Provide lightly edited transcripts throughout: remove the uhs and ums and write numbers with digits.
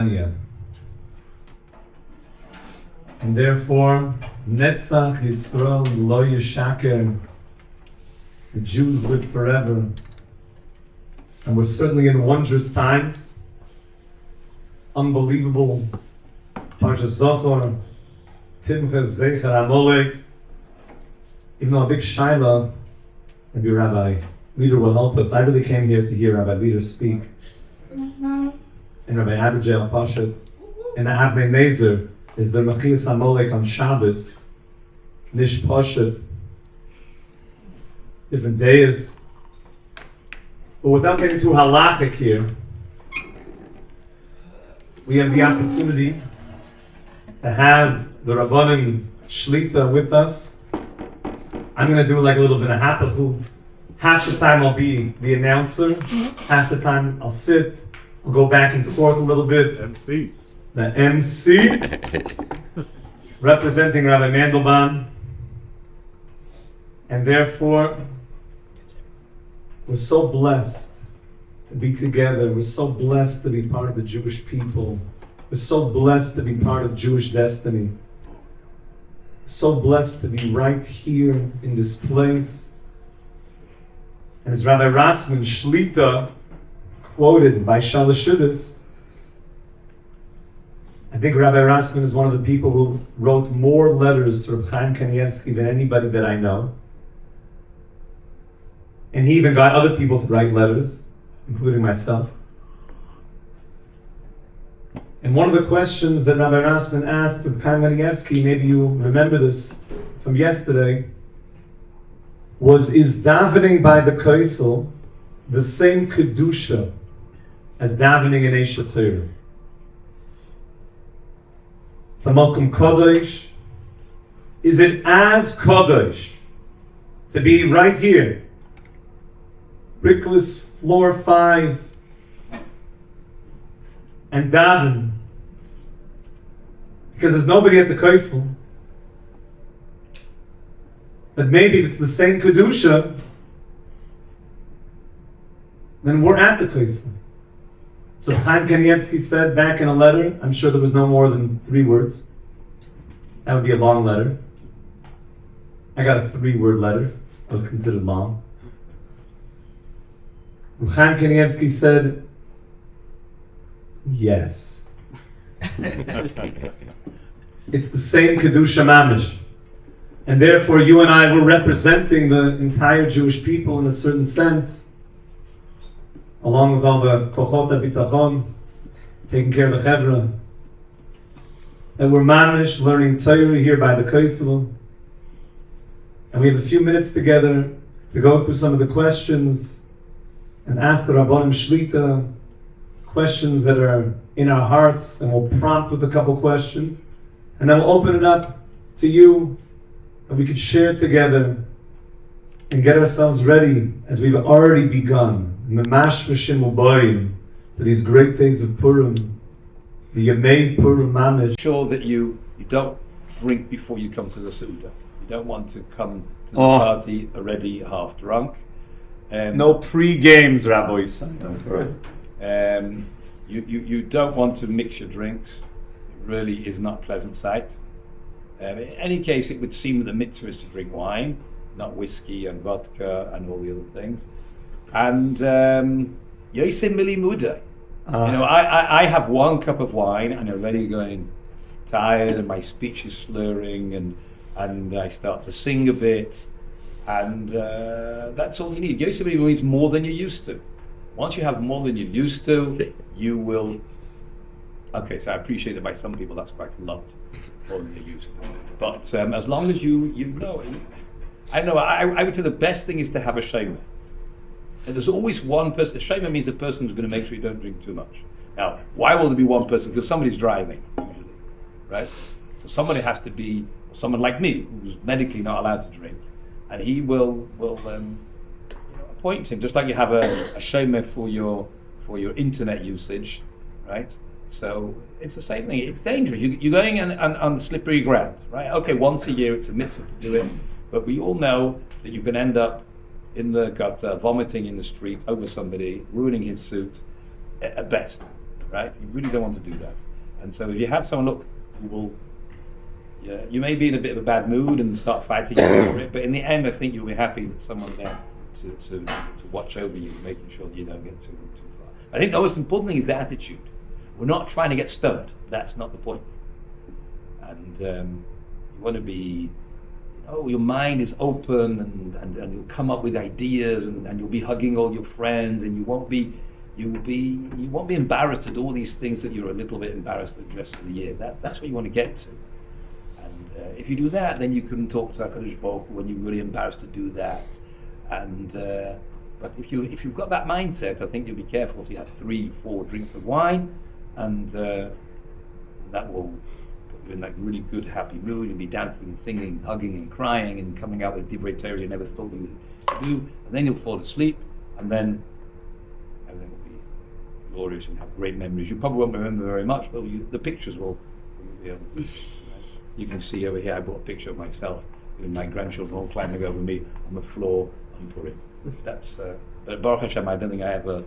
And therefore, Netzach Yisrael Lo Yishaker, the Jews live forever. And we're certainly in wondrous times. Unbelievable. Parshas Zohar, Timches Zecher Amalek. Even though a big shaila, maybe Rabbi Leader will help us. I really came here to hear Rabbi Leader speak. And Rabbi Abergale Pashat. And the Avnei Nezer is the Mechias Amalek on Shabbos. Nish Pashat. Different days. But without getting too halachic here, we have the opportunity to have the Rabbanim Shlita with us. I'm going to do like a little bit of hapachu. Half the time I'll be the announcer. Half the time I'll sit. I'll go back and forth a little bit. MC. The MC. Representing Rabbi Mandelbaum. And therefore, we're so blessed to be together. We're so blessed to be part of the Jewish people. We're so blessed to be part of Jewish destiny. So blessed to be right here in this place. And as Rabbi Rasman Shlita quoted by Shalashudis, I think Rabbi Rasman is one of the people who wrote more letters to Reb Chaim Kanievsky than anybody that I know. And he even got other people to write letters, including myself. And one of the questions that Rabbi Rasman asked Reb Chaim Kanievsky, maybe you remember this from yesterday, was, is davening by the Kaisel the same Kedusha as davening in Aish HaTorah? It's a Malkum Kodesh. Is it as Kodesh to be right here, brickless floor 5, and daven? Because there's nobody at the Kaisel. But maybe if it's the same Kedusha, then we're at the Kaisel. So Chaim Kanievsky said back in a letter, I'm sure there was no more than 3 words. That would be a long letter. I got a 3-word letter. That was considered long. Chaim Kanievsky said, yes. It's the same Kedusha Mamish. And therefore you and I were representing the entire Jewish people in a certain sense, along with all the Kochot HaBitachon, taking care of the Chevra. And we're Mamish, learning Torah here by the Kaisel. And we have a few minutes together to go through some of the questions and ask the Rabbanim Shlita questions that are in our hearts, and we'll prompt with a couple questions. And then we'll open it up to you, and we could share together and get ourselves ready as we've already begun. Mamash Mishim Ubayim, to these great days of Purim, the Yemei Purim Mamish. Sure that you don't drink before you come to the Suda. You don't want to come to the party already half drunk. No pre-games, Rabbi Isai. That's right. You don't want to mix your drinks. It really is not a pleasant sight. In any case, it would seem that the mitzvah is to drink wine, not whiskey and vodka and all the other things. And Yosem Mili Mudai. I have 1 cup of wine and I'm already going tired and my speech is slurring and I start to sing a bit. And that's all you need. Yosem Mili Mudai is more than you're used to. Once you have more than you're used to, you will... Okay, so I appreciate that by some people that's quite a lot more than you're used to. But as long as you know, I know, I would say the best thing is to have a shomer. And there's always one person. A shomer means a person who's going to make sure you don't drink too much. Now, why will there be one person? Because somebody's driving, usually, right? So somebody has to be, someone like me, who's medically not allowed to drink, and he will appoint him, just like you have a shomer for your internet usage, right? So it's the same thing. It's dangerous. You're going on slippery ground, right? Okay, once a year it's a mitzvah to do it, but we all know that you can end up in the gutter, vomiting in the street over somebody, ruining his suit, at best. right? You really don't want to do that. And so if you have someone, look, who will, you may be in a bit of a bad mood and start fighting over it, but in the end, I think you'll be happy with someone there to watch over you, making sure that you don't get too far. I think the most important thing is the attitude. We're not trying to get stoned. That's not the point. And you want to be, your mind is open and you'll come up with ideas and you'll be hugging all your friends and you won't be embarrassed to do all these things that you're a little bit embarrassed at the rest of the year. That's what you want to get to. And if you do that, then you can talk to HaKadosh Baruch Hu when you're really embarrassed to do that. And but if you've got that mindset, I think you'll be careful to have 3-4 drinks of wine, and that will put you in that really good, happy mood. You'll be dancing and singing, and hugging and crying, and coming out with divrei Torah you never thought you would do. And then you'll fall asleep, and then everything will be glorious and have great memories. You probably won't remember very much, but the pictures will be able to. You can see over here, I brought a picture of myself with my grandchildren all climbing over me on the floor on Purim. That's, but Baruch Hashem, I don't think I ever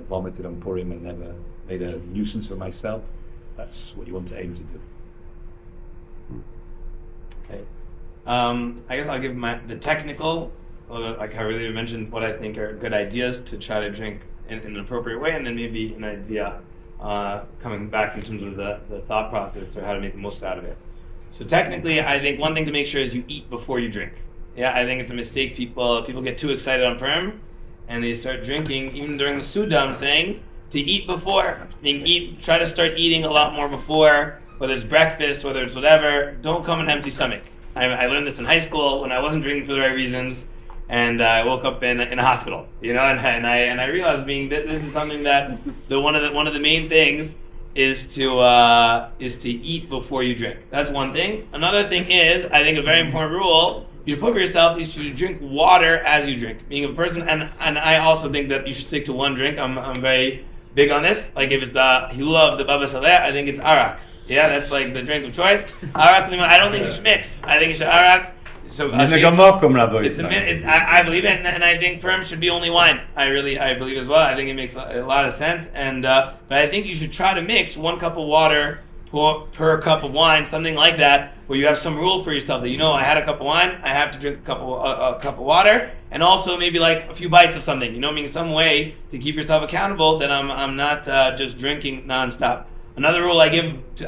vomited on Purim and never made a nuisance of myself. That's what you want to aim to do. Okay. I guess I'll give the technical, like I really mentioned, what I think are good ideas to try to drink in an appropriate way, and then maybe an idea coming back in terms of the thought process or how to make the most out of it. So technically, I think one thing to make sure is you eat before you drink. Yeah, I think it's a mistake. People get too excited on Purim, and they start drinking even during the Suda. I'm saying to eat before. Try to start eating a lot more before, whether it's breakfast, whether it's whatever. Don't come on an empty stomach. I learned this in high school when I wasn't drinking for the right reasons, and I woke up in a hospital. And I realized that this is something that one of the main things is to eat before you drink. That's one thing. Another thing is, I think a very important rule you should put for yourself is to drink water as you drink. Being a person, and I also think that you should stick to one drink. I'm very big on this. Like if it's the Hilula of the Baba Saleh, I think it's arak. Yeah, that's like the drink of choice. Arak, I don't think you should mix. I think you should arak. So I believe it, and I think Purim should be only wine. I believe as well. I think it makes a lot of sense, and but I think you should try to mix 1 cup of water per cup of wine, something like that, where you have some rule for yourself that I had a cup of wine, I have to drink a cup of water, and also maybe like a few bites of something. Meaning some way to keep yourself accountable that I'm not just drinking nonstop. Another rule I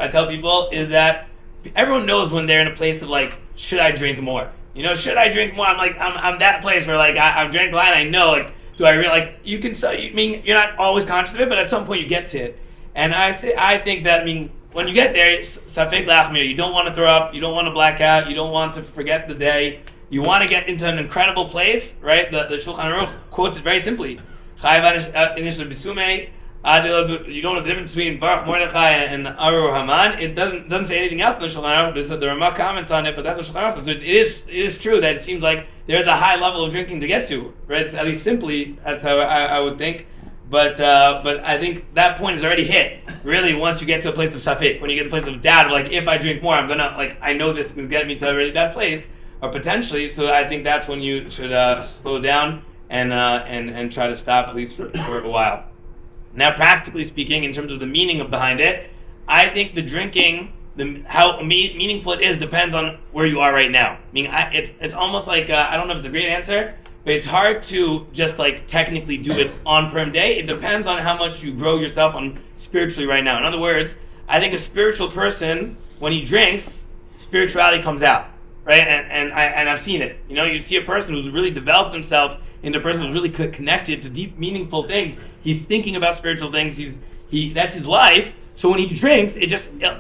tell people is that everyone knows when they're in a place of like, should I drink more? Should I drink more? I'm that place where like I've drank wine. I know like, do I really like? You can you're not always conscious of it, but at some point you get to it. And I think that when you get there, safek lachmir. You don't want to throw up. You don't want to black out. You don't want to forget the day. You want to get into an incredible place, right? The Shulchan Aruch quotes it very simply. You don't know the difference between Baruch Mordechai and Arur Haman. It doesn't say anything else in the Shulchan Aruch. The Ramah comments on it, but that's what Shulchan Aruch says. So it is true that it seems like there's a high level of drinking to get to, right? At least simply, that's how I would think. But I think that point is already hit. Really, once you get to a place of safek, when you get to a place of doubt, of like, if I drink more, I'm gonna I know this is getting me to a really bad place, or potentially. So I think that's when you should slow down and try to stop at least for a while. Now, practically speaking, in terms of the meaning behind it, I think the drinking, how meaningful it is, depends on where you are right now. It's almost like I don't know if it's a great answer. But it's hard to just like technically do it on Purim day. It depends on how much you grow yourself on spiritually right now. In other words, I think a spiritual person, when he drinks, spirituality comes out, right? And I've seen it. You see a person who's really developed himself into a person who's really connected to deep, meaningful things. He's thinking about spiritual things. That's his life. So when he drinks, a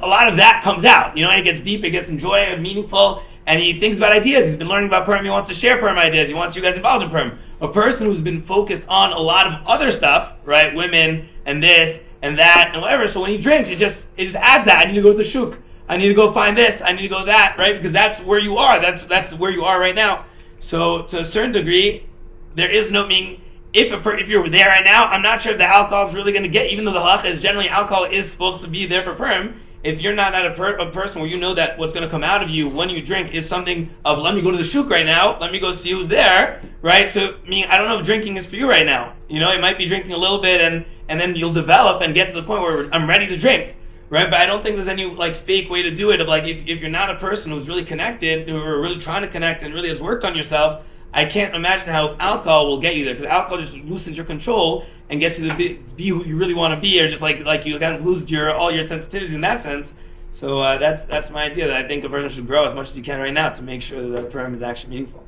lot of that comes out. And it gets deep, it gets enjoyable, meaningful. And he thinks about ideas. He's been learning about Purim. He wants to share Purim ideas. He wants you guys involved in Purim. A person who's been focused on a lot of other stuff, right? Women and this and that and whatever. So when he drinks, it just adds that. I need to go to the shuk. I need to go find this. I need to go that, right? Because that's where you are. That's where you are right now. So to a certain degree, there is no meaning. If you're there right now, I'm not sure if the alcohol is really going to get. Even though the halacha is generally alcohol is supposed to be there for Purim, if you're not at a person where you know that what's going to come out of you when you drink is something of, let me go to the shuk right now, let me go see who's there, right? So, I mean, I don't know if drinking is for you right now. You know, you might be drinking a little bit and then you'll develop and get to the point where I'm ready to drink, right? But I don't think there's any like fake way to do it of like, if you're not a person who's really connected, who are really trying to connect and really has worked on yourself, I can't imagine how alcohol will get you there, because alcohol just loosens your control and gets you to be who you really want to be, or just like you kind of lose all your sensitivities in that sense. So that's my idea, that I think a person should grow as much as you can right now to make sure that the Purim is actually meaningful.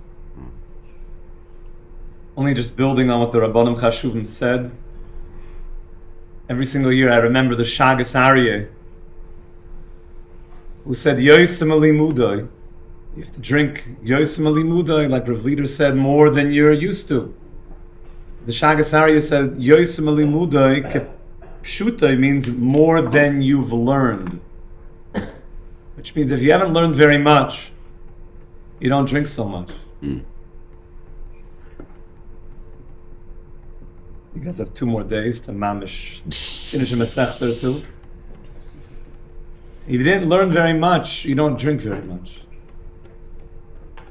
Only just building on what the Rabbanim Chashuvim said. Every single year I remember the Shagas Aryeh, who said, Yosim Ali Mudai. You have to drink Yosim Ali Mudai, like Rabbi Leader said, more than you're used to. The Shagas Aryeh said, Yosim Ali Mudai, Pshutai means more than you've learned. Which means if you haven't learned very much, you don't drink so much. You guys have 2 more days to mamish, finish a Masechta or 2. If you didn't learn very much, you don't drink very much.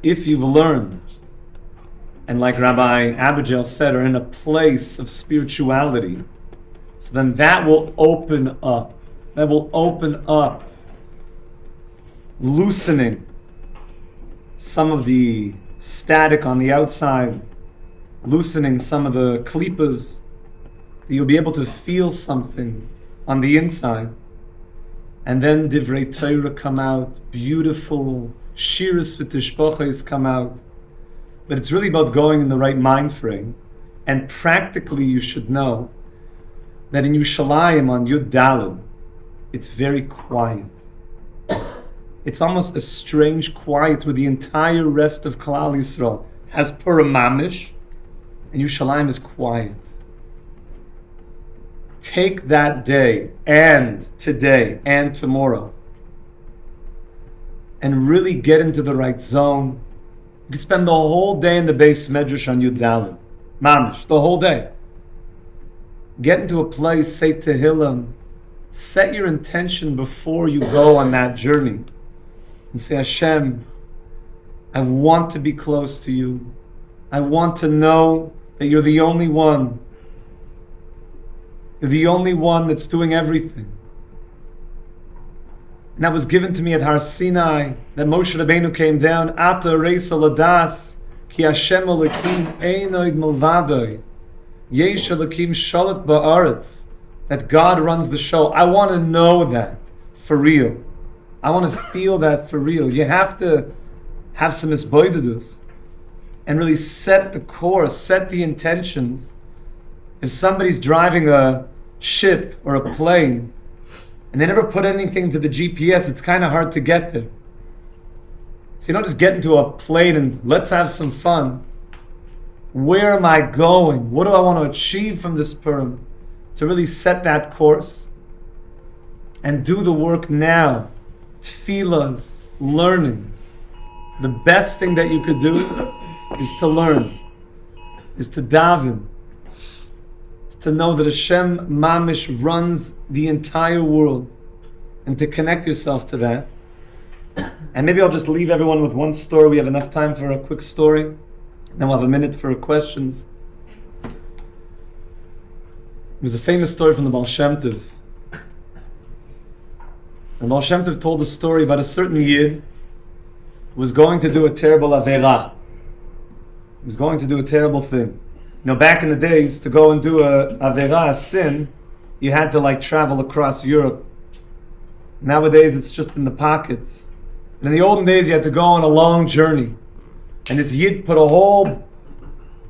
If you've learned, and like Rabbi Abergale said, are in a place of spirituality, so then that will open up. That will open up, loosening some of the static on the outside, loosening some of the klippas, that you'll be able to feel something on the inside. And then Divrei Torah come out, beautiful Shiras v'tishpochos come out. But it's really about going in the right mind frame. And practically you should know that in Yerushalayim on Yud Daled, it's very quiet. It's almost a strange quiet where the entire rest of Klal Yisrael has Purim Mamish, and Yerushalayim is quiet. Take that day and today and tomorrow and really get into the right zone. You could spend the whole day in the Beis Medrash on Yud Daled, Mamish, the whole day. Get into a place, say Tehillim, set your intention before you go on that journey, and say, Hashem, I want to be close to you. I want to know that you're the only one. You're the only one that's doing everything. And that was given to me at Har Sinai, that Moshe Rabbeinu came down, Ata Reisa Ladas, Ki Hashem Elokim Einoid Milvadoi, Yesh Elokim Shalit Ba'aretz, that God runs the show. I want to know that for real. I want to feel that for real. You have to have some isboidedus and really set the course, set the intentions. If somebody's driving a ship or a plane and they never put anything to the GPS, it's kind of hard to get there. So you don't just get into a plane and let's have some fun. Where am I going? What do I want to achieve from this Purim? To really set that course and do the work now. Tefillas, learning. The best thing that you could do is to learn, is to daven, to know that Hashem Mamish runs the entire world, and to connect yourself to that. And maybe I'll just leave everyone with one story. We have enough time for a quick story. Then we'll have a minute for questions. It was a famous story from the Baal Shem Tov. And Baal Shem Tov told a story about a certain Yid who was going to do a terrible Aveira. He was going to do a terrible thing. You know, back in the days, to go and do a Aveira, a sin, you had to travel across Europe. Nowadays, it's just in the pockets. And in the olden days, you had to go on a long journey. And this Yid put a whole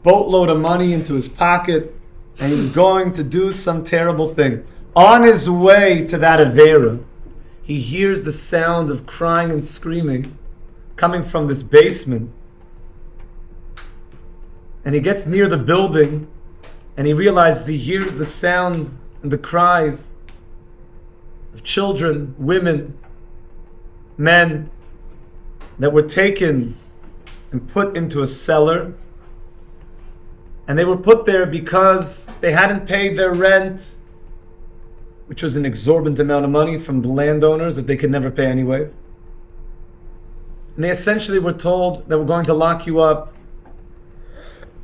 boatload of money into his pocket, and he was going to do some terrible thing. On his way to that Aveira, he hears the sound of crying and screaming coming from this basement. And he gets near the building and he realizes he hears the sound and the cries of children, women, men that were taken and put into a cellar. And they were put there because they hadn't paid their rent. which was an exorbitant amount of money from the landowners that they could never pay anyways. And they essentially were told that we're going to lock you up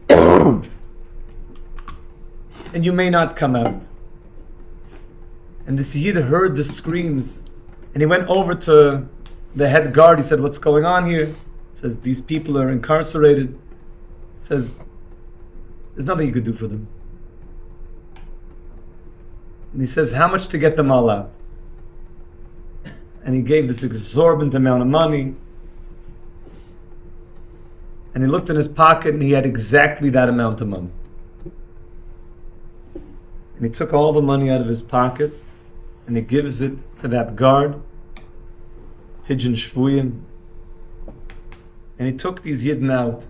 and you may not come out. And this Yid heard the screams and he went over to the head guard. He said, "What's going on here?" He says, "These people are incarcerated." He says, "There's nothing you could do for them." And he says, "How much to get them all out?" And he gave this exorbitant amount of money. And he looked in his pocket and he had exactly that amount of money. And he took all the money out of his pocket and he gives it to that guard, Hidjan Shvuyim. And he took these Yidden out.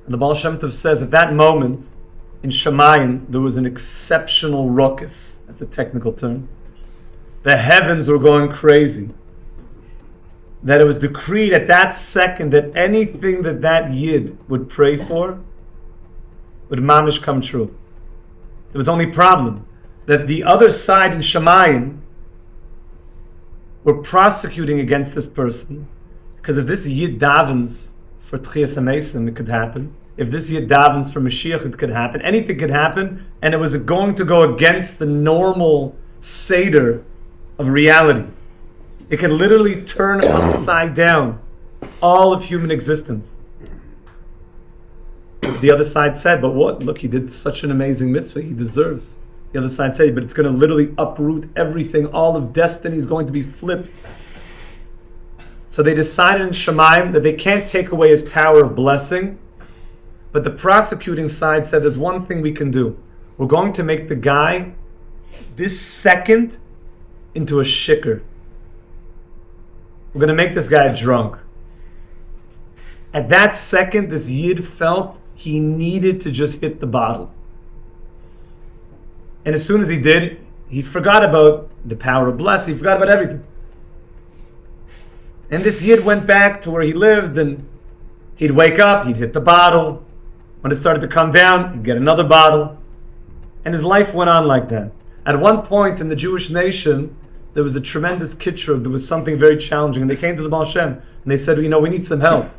And the Baal Shem Tov says at that moment, in Shemayim, there was an exceptional ruckus. That's a technical term. The heavens were going crazy. That it was decreed at that second that anything that Yid would pray for would mamish come true. There was only problem that the other side in Shemayim were prosecuting against this person, because if this Yid davens for Tchias HaMesim, it could happen. If this Yid davens for Mashiach, it could happen. Anything could happen, and it was going to go against the normal Seder of reality. It could literally turn upside down all of human existence. The other side said, "But what? Look, he did such an amazing mitzvah. He deserves." The other side said, "But it's going to literally uproot everything. All of destiny is going to be flipped." So they decided in Shemayim that they can't take away his power of blessing. But the prosecuting side said, "There's one thing we can do. We're going to make the guy this second into a shikr. We're going to make this guy drunk." At that second, this Yid felt he needed to just hit the bottle. And as soon as he did, he forgot about the power of blessing. He forgot about everything. And this Yid went back to where he lived, and he'd wake up, he'd hit the bottle. When it started to come down, he'd get another bottle. And his life went on like that. At one point in the Jewish nation, there was a tremendous kitrug. There was something very challenging. And they came to the Baal Shem and they said, "We need some help."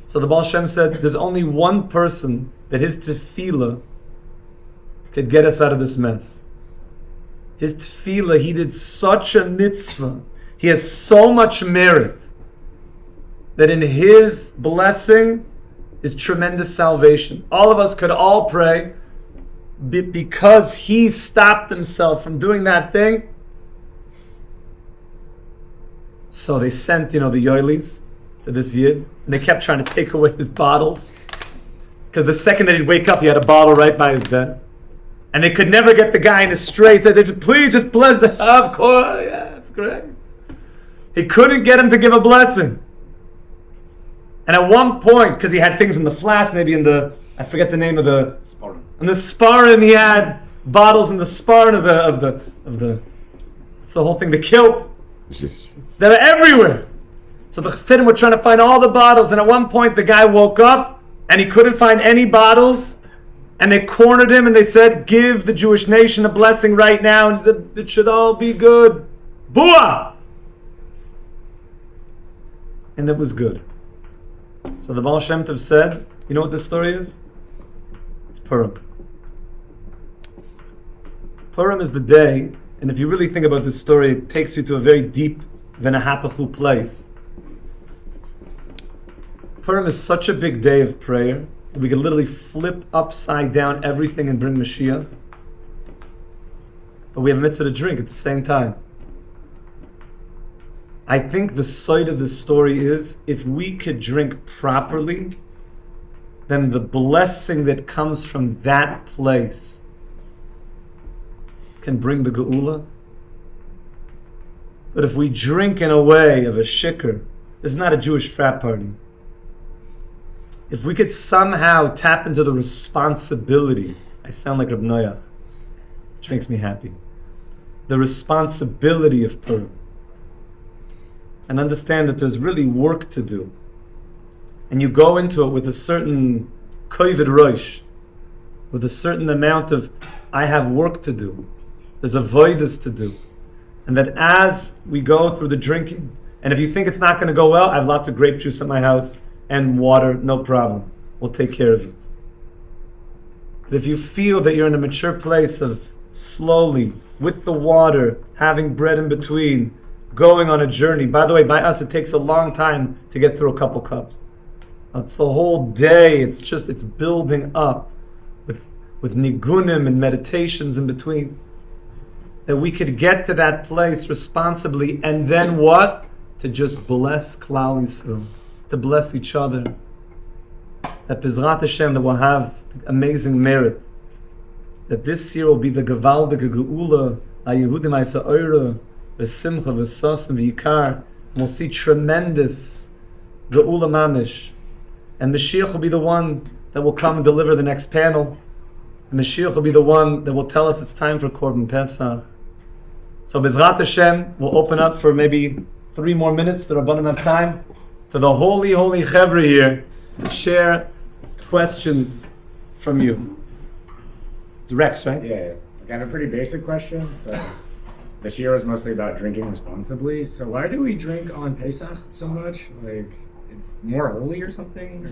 So the Baal Shem said, "There's only one person that his tefillah could get us out of this mess. His tefillah, he did such a mitzvah. He has so much merit that in his blessing is tremendous salvation. All of us could all pray because he stopped himself from doing that thing." So they sent, the yoilis to this Yid, and they kept trying to take away his bottles. Because the second that he'd wake up, he had a bottle right by his bed. And they could never get the guy in his straight. They said, "Please, just bless him." Of course, yeah, it's great. He couldn't get him to give a blessing. And at one point, because he had things in the flask, maybe in I forget the name of the... Sporran. In the Sparin, he had bottles in the Sparin of the what's the whole thing? The kilt. That are everywhere. So the Chassidim were trying to find all the bottles, and at one point the guy woke up and he couldn't find any bottles, and they cornered him and they said, "Give the Jewish nation a blessing right now." And he said, "It should all be good." Bua! And it was good. So the Baal Shem Tov said, you know what this story is? It's Purim. Purim is the day, and if you really think about this story, it takes you to a very deep Venahapachu place. Purim is such a big day of prayer that we can literally flip upside down everything and bring Mashiach. But we have a mitzvah to drink at the same time. I think the side of the story is, if we could drink properly, then the blessing that comes from that place can bring the geula. But if we drink in a way of a shikr, this is not a Jewish frat party. If we could somehow tap into the responsibility, I sound like Reb Noach, which makes me happy, the responsibility of Purim, and understand that there's really work to do, and you go into it with a certain kovid rosh, with a certain amount of, I have work to do. There's avodas to do. And that as we go through the drinking, and if you think it's not going to go well, I have lots of grape juice at my house and water, no problem. We'll take care of you. But if you feel that you're in a mature place of slowly, with the water, having bread in between, going on a journey. By the way, by us, it takes a long time to get through a couple cups. It's the whole day. It's building up with nigunim and meditations in between. That we could get to that place responsibly, and then what? To just bless Klal Yisrael, to bless each other. That B'ezrat Hashem, that we'll have amazing merit. That this year will be the Gewaldige Geula, HaYehudim HaTorah, V'simcha, V'sos, and V'yikar. And we'll see tremendous Geula Mamish. And Mashiach will be the one that will come and deliver the next panel. And Mashiach will be the one that will tell us it's time for Korban Pesach. So B'ezrat Hashem, we'll open up for maybe 3 more minutes, the Rabbanim have time, to the holy Chevra here to share questions from you. It's Rex, right? Yeah. I have a pretty basic question. So this year was mostly about drinking responsibly. So why do we drink on Pesach so much? Like, it's more holy or something? Or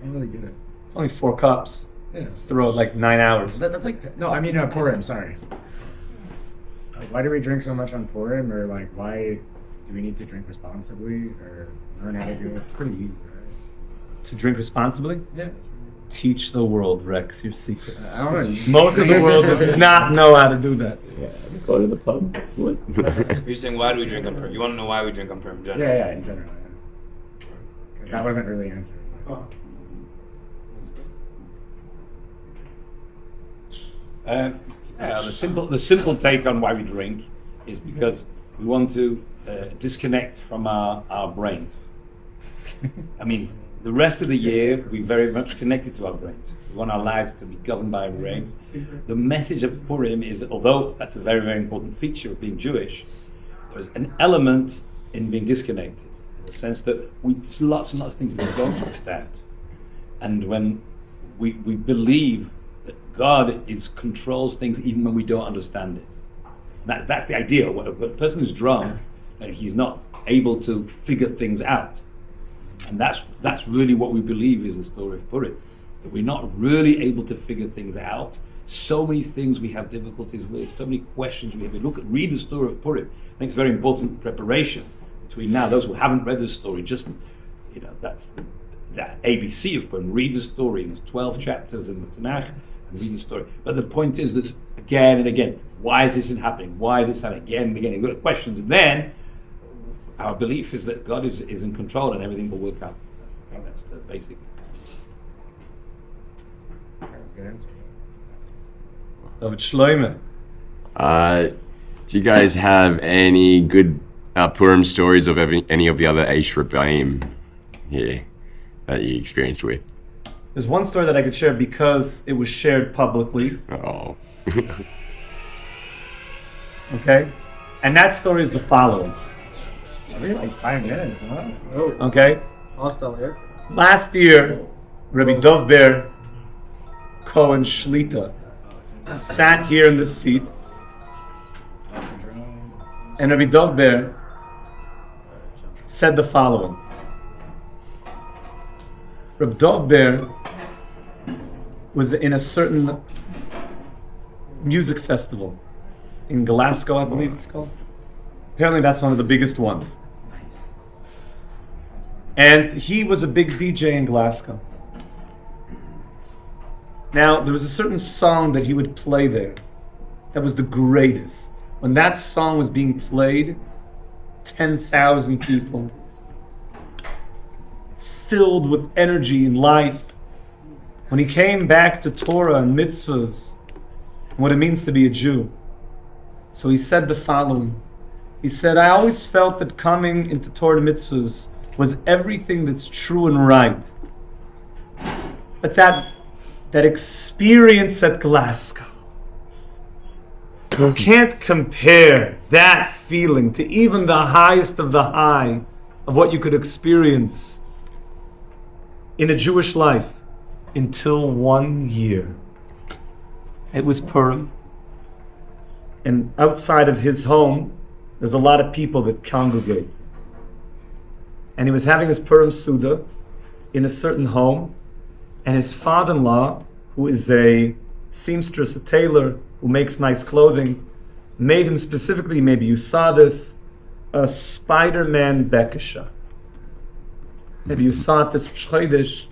I don't really get it. It's only 4 cups. Yeah. Throw it like 9 hours. That's like, no, I mean Purim, sorry. Like, why do we drink so much on Purim? Or like, why do we need to drink responsibly? Or learn how to do it? It's pretty easy, right? To drink responsibly? Yeah. Teach the world, Rex, your secrets. I don't know. Most of the world does not know how to do that. Yeah. Go to the pub. What? You're saying why do we drink on Purim? You want to know why we drink on Purim in general? Yeah, in general. Because that wasn't really answered. The simple take on why we drink is because we want to disconnect from our brains. I mean, the rest of the year we're very much connected to our brains. We want our lives to be governed by our brains. The message of Purim is, although that's a very, very important feature of being Jewish, there's an element in being disconnected, in the sense that there's lots and lots of things that we don't understand. And when we believe that God controls things even when we don't understand it. That's the idea. When a person who's drunk, and he's not able to figure things out. And that's really what we believe is the story of Purim. That we're not really able to figure things out. So many things we have difficulties with, so many questions we have. Read the story of Purim. I think it's very important preparation between now, those who haven't read the story, just, that's that ABC of Purim. Read the story. There's 12 chapters in the Tanakh, and read the story. But the point is that again and again, why is this happening? Why is this happening? Again and again, you've got questions. And then our belief is that God is in control and everything will work out. I think that's the basic. That was a good answer. David Shloime. Do you guys have any good Purim stories of any of the other Aish Rabbaim here that you experienced with? There's one story that I could share because it was shared publicly. Oh. Okay? And that story is the following. Maybe like 5 minutes, huh? Okay? Hostile here. Last year, Rabbi Dovber Cohen Shlita sat here in this seat, and Rabbi Dovber said the following. Rabbi Dovber was in a certain music festival in Glasgow, I believe it's called. Apparently that's one of the biggest ones. And he was a big DJ in Glasgow. Now, there was a certain song that he would play there that was the greatest. When that song was being played, 10,000 people, filled with energy and life. When he came back to Torah and mitzvahs, and what it means to be a Jew. So he said the following. He said, I always felt that coming into Torah and mitzvahs was everything that's true and right. But that experience at Glasgow, you can't compare that feeling to even the highest of the high of what you could experience in a Jewish life until 1 year. It was Purim. And outside of his home, there's a lot of people that congregate. And he was having his Purim Suda in a certain home, and his father-in-law, who is a seamstress, a tailor, who makes nice clothing, made him specifically, maybe you saw this, a Spider-Man bekisha. Maybe you saw it this Chodesh,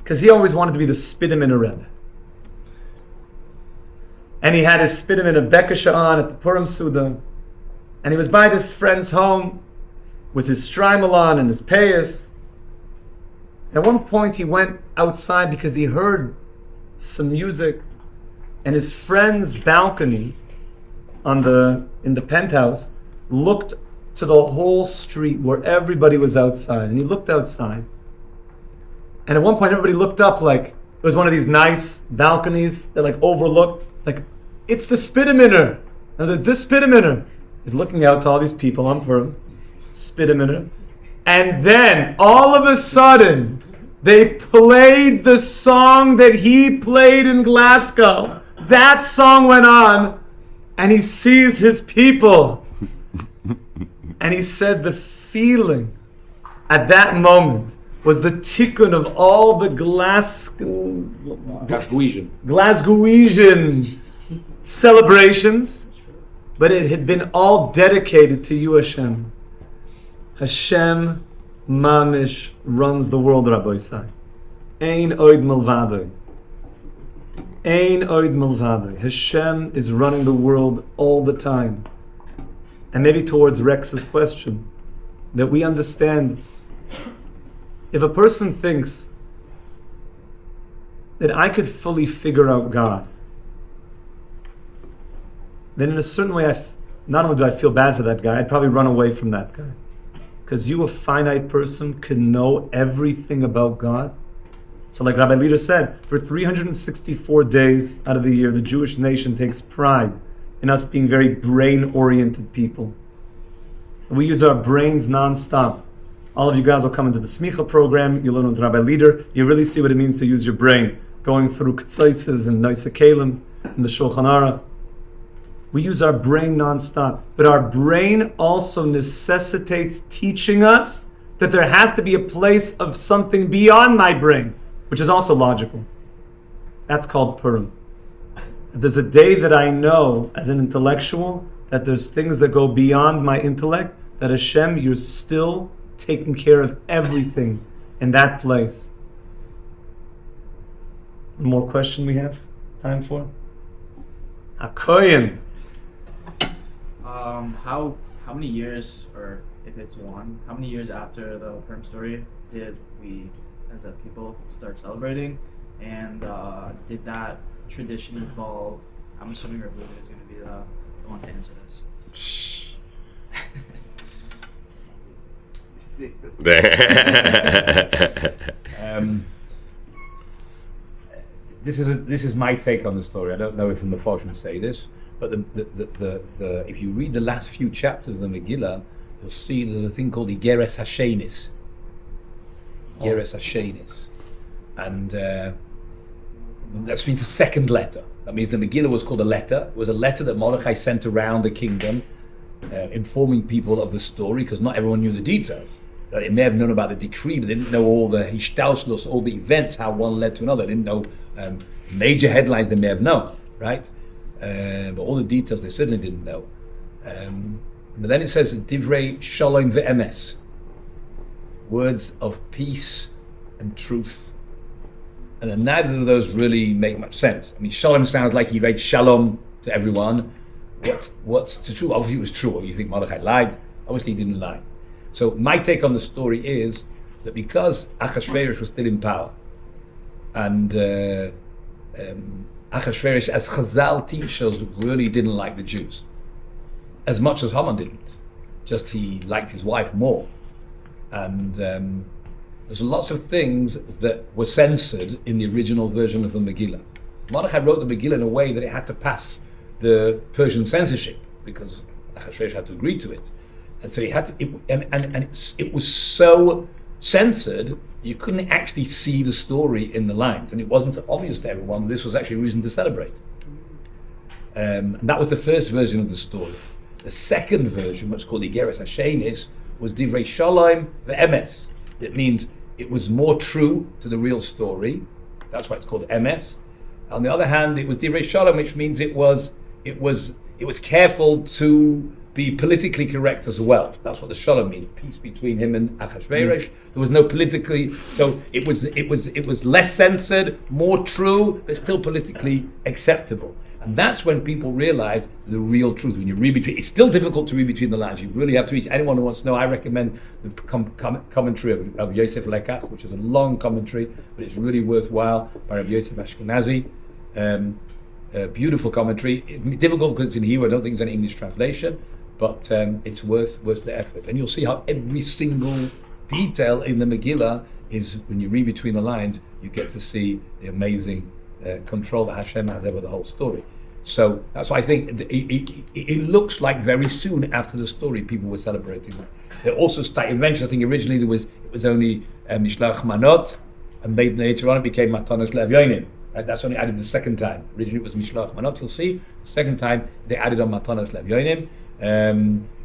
because he always wanted to be the Spidim in a Rebbe. And he had his Spidim in a bekisha on at the Purim Suda, and he was by this friend's home with his strimal on and his payas. And at one point he went outside because he heard some music, and his friend's balcony in the penthouse looked to the whole street where everybody was outside. And he looked outside, and at one point everybody looked up, like it was one of these nice balconies that like overlooked, like, it's the Spidaminer. I was like, this Spidaminer is looking out to all these people on Purim, Spidaminer. And then all of a sudden they played the song that he played in Glasgow. That song went on, and he sees his people. And he said the feeling at that moment was the tikkun of all the Glasgowian celebrations, but it had been all dedicated to you, Hashem. Hashem Mamish runs the world, Rabbi Isai. Ein oid milvadoi. Ein oid milvadoi. Hashem is running the world all the time. And maybe towards Rex's question, that we understand, if a person thinks that I could fully figure out God, then in a certain way, not only do I feel bad for that guy, I'd probably run away from that guy. Because you, a finite person, can know everything about God. So like Rabbi Leader said, for 364 days out of the year, the Jewish nation takes pride in us being very brain-oriented people. We use our brains non-stop. All of you guys will come into the Smicha program, you learn with Rabbi Leader, you really see what it means to use your brain, going through Ktsoises and Noise Kalim and the Shulchan Aruch. We use our brain non-stop, but our brain also necessitates teaching us that there has to be a place of something beyond my brain, which is also logical. That's called Purim. There's a day that I know as an intellectual that there's things that go beyond my intellect, that Hashem, you're still taking care of everything in that place. One more question we have time for? HaKoyen. How many years, or if it's one, how many years after the Purim story did we, as a people, start celebrating? And did that tradition involve? I'm assuming Rabbi Leader is going to be the one to answer this. This is my take on the story. I don't know if the Mephoshim would say this, but the if you read the last few chapters of the Megillah, you'll see there's a thing called Igeres Hashenis. Igeres Hashenis, and that means the second letter. That means the Megillah was called a letter. It was a letter that Mordechai sent around the kingdom, informing people of the story, because not everyone knew the details. They may have known about the decree, but they didn't know all the hishtalshlos, all the events, how one led to another. They didn't know major headlines they may have known, right? But all the details they certainly didn't know. But then it says, Divrei Shalom ve'emes, words of peace and truth. And then neither of those really make much sense. I mean, Shalom sounds like he read Shalom to everyone. What's true? Obviously it was true. You think Mordechai lied? Obviously he didn't lie. So my take on the story is that because Achashverosh was still in power, and Achashverosh, as Chazal teaches, really didn't like the Jews as much as Haman didn't. Just he liked his wife more, and there's lots of things that were censored in the original version of the Megillah. Mordechai wrote the Megillah in a way that it had to pass the Persian censorship because Achashverosh had to agree to it. And so he had to, it was so censored, you couldn't actually see the story in the lines. And it wasn't so obvious to everyone this was actually a reason to celebrate. And that was the first version of the story. The second version, what's called Igeres Hashenis, was Divrei Shalom ve'emes. It means it was more true to the real story. That's why it's called emes. On the other hand, it was Divrei Shalom, which means it was careful to be politically correct as well. That's what the Shalom means, peace between him and Achashverosh. There was no politically, so it was less censored, more true, but still politically acceptable. And that's when people realize the real truth. When you read between, it's still difficult to read between the lines. You really have to read. Anyone who wants to know, I recommend the commentary of Yosef Lekach, which is a long commentary, but it's really worthwhile, by Rabbi Yosef Ashkenazi. Beautiful commentary. Difficult because it's in Hebrew. I don't think there's any English translation, but it's worth the effort. And you'll see how every single detail in the Megillah is, when you read between the lines, you get to see the amazing control that Hashem has over the whole story. So that's why I think it looks like very soon after the story people were celebrating that. They also started mentioning, I think originally it was only Mishlach Manot, and later on it became Matanos Lev Yonim. Right? That's only added the second time. Originally it was Mishlach Manot, you'll see. The second time they added on Matanos Lev Yonim.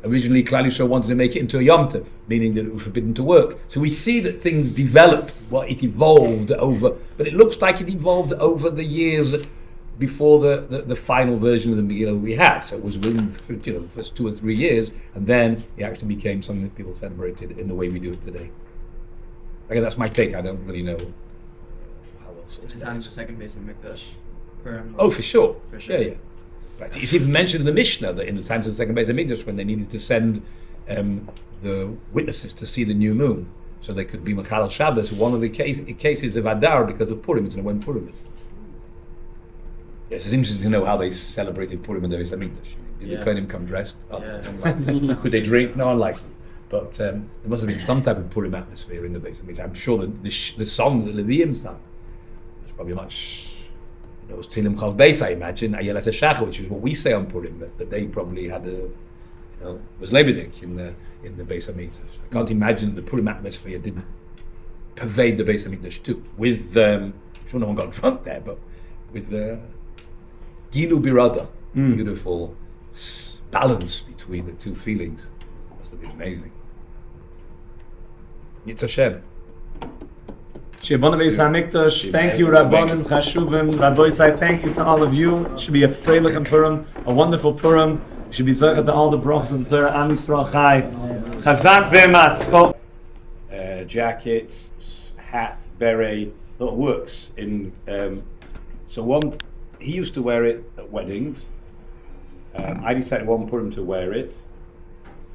Originally Klal Yisrael wanted to make it into a Yom Tov, meaning that it was forbidden to work. So we see that things developed, it evolved over, but it looks like it evolved over the years before the final version of the Megillah we have. So it was within the first 2 or 3 years, and then it actually became something that people celebrated in the way we do it today. Again, that's my take. I don't really know how else. Sometimes the second base in Mikdash. Purim. Oh, for sure. For sure. Yeah. Right. It's even mentioned in the Mishnah that in the times of the second base of Mikdash, when they needed to send the witnesses to see the new moon, so they could be Mechalel Shabbos, one of the cases of Adar because of Purim, to know when Purim is. Yes, it's interesting to know how they celebrated Purim in the Beis Hamikdash. Did the Kohanim come dressed up? Yeah. Could they drink? No, unlikely. But there must have been some type of Purim atmosphere in the Beis Hamikdash. I'm sure the song that the Leviim sang was probably much. It was Tilim Chav Beis, I imagine, Ayelet HaShachar, which is what we say on Purim, but they probably had was Levidik in the Beis Hamikdash. I can't imagine the Purim atmosphere didn't pervade the Beis Hamikdash too. With, I'm sure no one got drunk there, but with Gilu Birada, beautiful balance between the two feelings. Must have been amazing. Yitz Hashem. Shebona Beis HaMikdash, thank you, Rabbanim, Chashuvim, Rabbi Say, thank you to all of you. It should be a freilich Purim, a wonderful Purim. It should be zochet to all the brachos of the Torah, Am Yisrael Chai. Chazak ve'matz. Jackets, hat, beret, that works in. He used to wear it at weddings. I decided one Purim to wear it.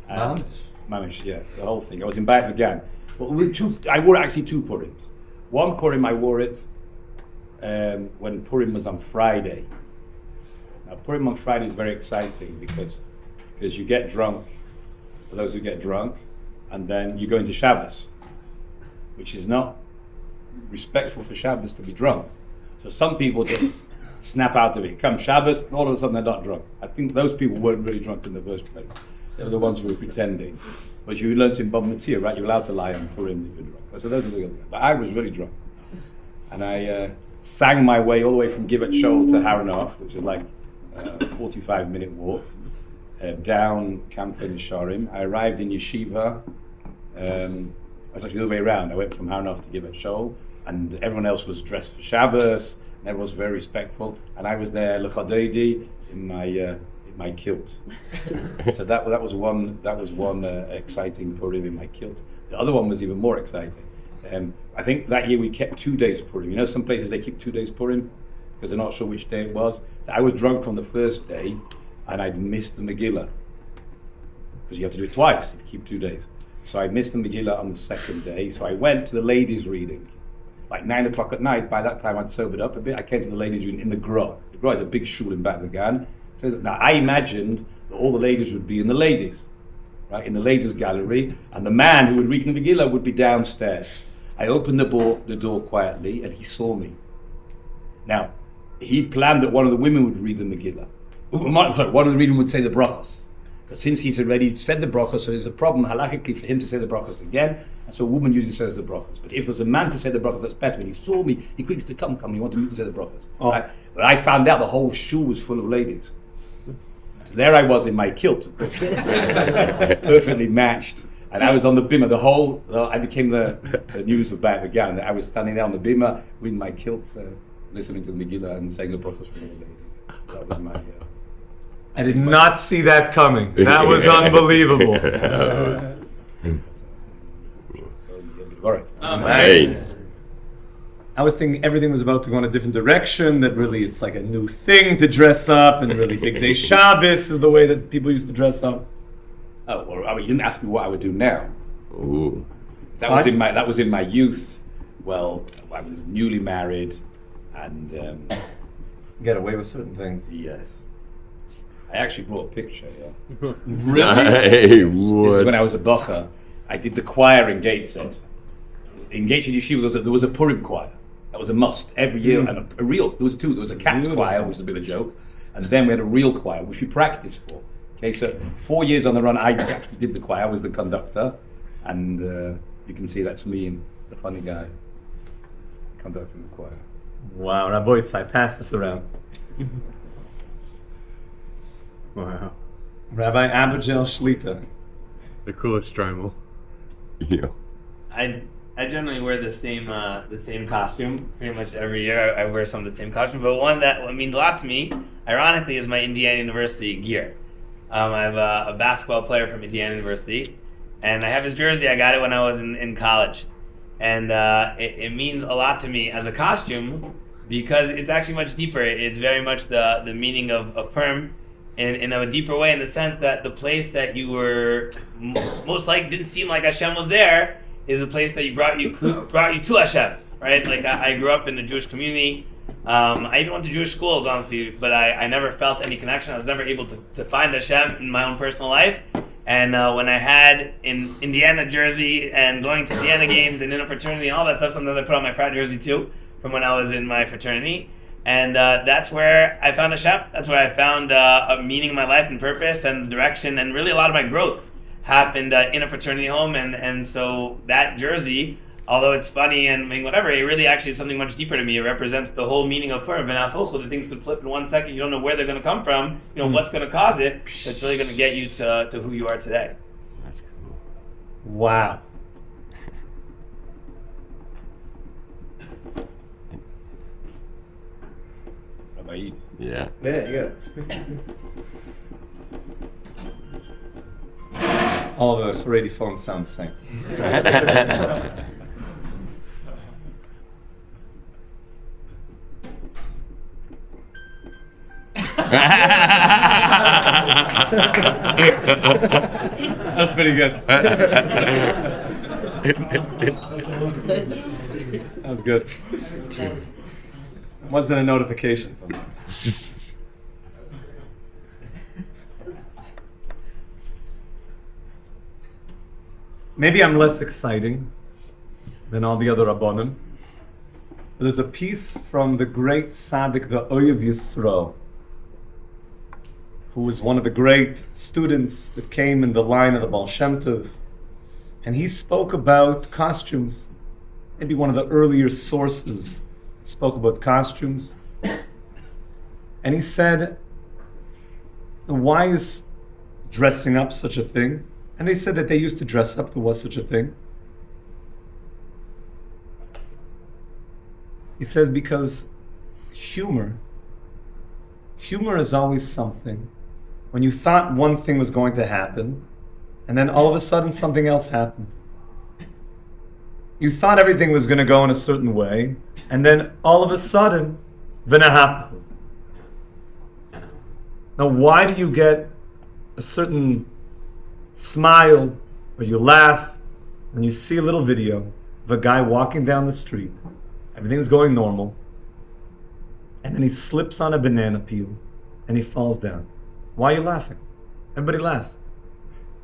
Mamish, yeah, the whole thing. I was in Bayat Began. Well, I wore actually 2 Purims. One Purim I wore it when Purim was on Friday. Now Purim on Friday is very exciting because you get drunk, for those who get drunk, and then you go into Shabbos, which is not respectful for Shabbos to be drunk. So some people just snap out of it. Come Shabbos, and all of a sudden they're not drunk. I think those people weren't really drunk in the first place. They were the ones who were pretending. But you learned in Bava Metzia, right? You're allowed to lie on Purim that you're drunk. So those are the other. But I was really drunk. And I sang my way all the way from Givat Shol to Haranov, which is like a 45-minute walk, down Kamfei Nisharim. I arrived in Yeshiva. I was actually the other way around. I went from Haranov to Givat Shol, and everyone else was dressed for Shabbos, and everyone was very respectful. And I was there, l'chadodi, in my kilt. So that was one exciting Purim in my kilt. The other one was even more exciting. I think that year we kept 2 days Purim. You know, some places they keep 2 days Purim because they're not sure which day it was. So I was drunk from the first day, and I'd missed the Megillah because you have to do it twice if you keep 2 days. So I missed the Megillah on the second day. So I went to the ladies' reading, like 9 o'clock at night. By that time I'd sobered up a bit. I came to the ladies' reading in the Gra. The Gra is a big shul in Bat Began. So now I imagined that all the ladies would be in the ladies, right, in the ladies' gallery, and the man who would read the Megillah would be downstairs. I opened the door quietly, and he saw me. Now, he planned that one of the women would read the Megillah. One of the readers would say the brachos, because since he's already said the brachos, so there's a problem halachically for him to say the brachos again, and so a woman usually says the brachos. But if there's a man to say the brachos, that's better. When he saw me, he quickly said, come, he wanted me to say the brachos. Oh. Right? But I found out the whole shul was full of ladies. So there I was in my kilt, of course, perfectly matched. And I was on the bimah. I became the news of Rabbi Abergale. I was standing there on the bimah with my kilt, listening to the Megillah and saying the brachos for the ladies. So that was my. I did not see that coming. That was unbelievable. All right. Hey. I was thinking everything was about to go in a different direction, that really it's like a new thing to dress up, and really Big Day Shabbos is the way that people used to dress up. Oh, well, you didn't ask me what I would do now. Ooh. That was in my youth. Well, I was newly married, and Get away with certain things. yes, I actually brought a picture. Yeah, Hey, This is what? when I was a bacher. I did the choir in Gateshead. In Gateshead Yeshiva, there was a Purim choir. That was a must every year, and a real. There was two. There was a cat's Beautiful. choir, which was a bit of a joke, and then we had a real choir, which we practiced for. Okay, so 4 years on the run, I actually did the choir. I was the conductor, and you can see that's me and the funny guy conducting the choir. Wow, Rabbi Isai, pass this around. Wow. Rabbi Abergale Shlita. The coolest Dremel. Yeah. I generally wear the same costume pretty much every year. I wear some of the same costume, but one that means a lot to me, ironically, is my Indiana University gear. I have a basketball player from Indiana University, and I have his jersey. I got it when I was in college, and it means a lot to me as a costume because it's actually much deeper. It's very much the meaning of Purim in a deeper way, in the sense that the place that you were most likely didn't seem like Hashem was there is the place that brought you to Hashem, right? Like I grew up in a Jewish community. I even went to Jewish schools, honestly, but I never felt any connection. I was never able to find Hashem in my own personal life. And when I had in Indiana jersey and going to Indiana games and in a fraternity and all that stuff, sometimes I put on my frat jersey too, from when I was in my fraternity. And that's where I found Hashem. That's where I found a meaning in my life and purpose and direction, and really a lot of my growth happened in a fraternity home. And so that jersey, although it's funny and whatever, it really actually is something much deeper to me. It represents the whole meaning of Purim. The things could flip in 1 second. You don't know where they're going to come from. You know what's going to cause it. It's really going to get you to who you are today. That's cool. Wow. Rabbi Eade. Yeah. Yeah, you All the Haredi phones sound the same. That's pretty good. That was good. Wasn't a notification from them. Maybe I'm less exciting than all the other Rabbonim. There's a piece from the great tzaddik, the Oyev Yisro, who was one of the great students that came in the line of the Baal Shem Tov. And he spoke about costumes, maybe one of the earlier sources that spoke about costumes. And he said, why is dressing up such a thing? And they said that they used to dress up, there was such a thing. He says because humor is always something. When you thought one thing was going to happen, and then all of a sudden something else happened. You thought everything was going to go in a certain way, and then all of a sudden, v'nahapchu. Now, why do you get a certain smile or you laugh when you see a little video of a guy walking down the street, everything's going normal, and then he slips on a banana peel and he falls down? Why are you laughing? Everybody laughs.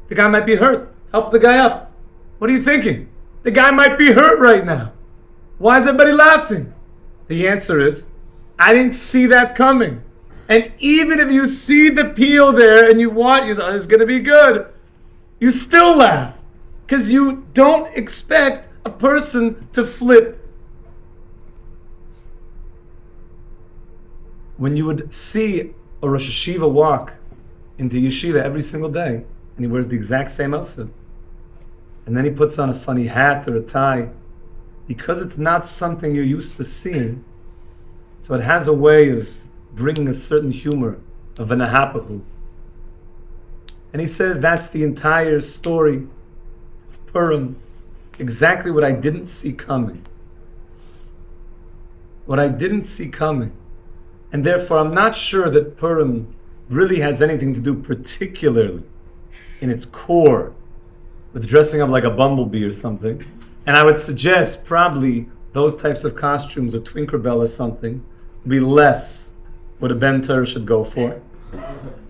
The guy might be hurt. Help the guy up. What are you thinking? The guy might be hurt right now. Why is everybody laughing? The answer is, I didn't see that coming. And even if you see the peel there and you say, oh, it's going to be good, you still laugh. Because you don't expect a person to flip. When you would see a Rosh Hashiva walk into yeshiva every single day, and he wears the exact same outfit, and then he puts on a funny hat or a tie, because it's not something you're used to seeing, so it has a way of bringing a certain humor, of an ahapachu. And he says that's the entire story of Purim, exactly what I didn't see coming. What I didn't see coming. And therefore I'm not sure that Purim really has anything to do particularly in its core with dressing up like a bumblebee or something. And I would suggest probably those types of costumes or Tinkerbell or something be less what a Ben Torah should go for.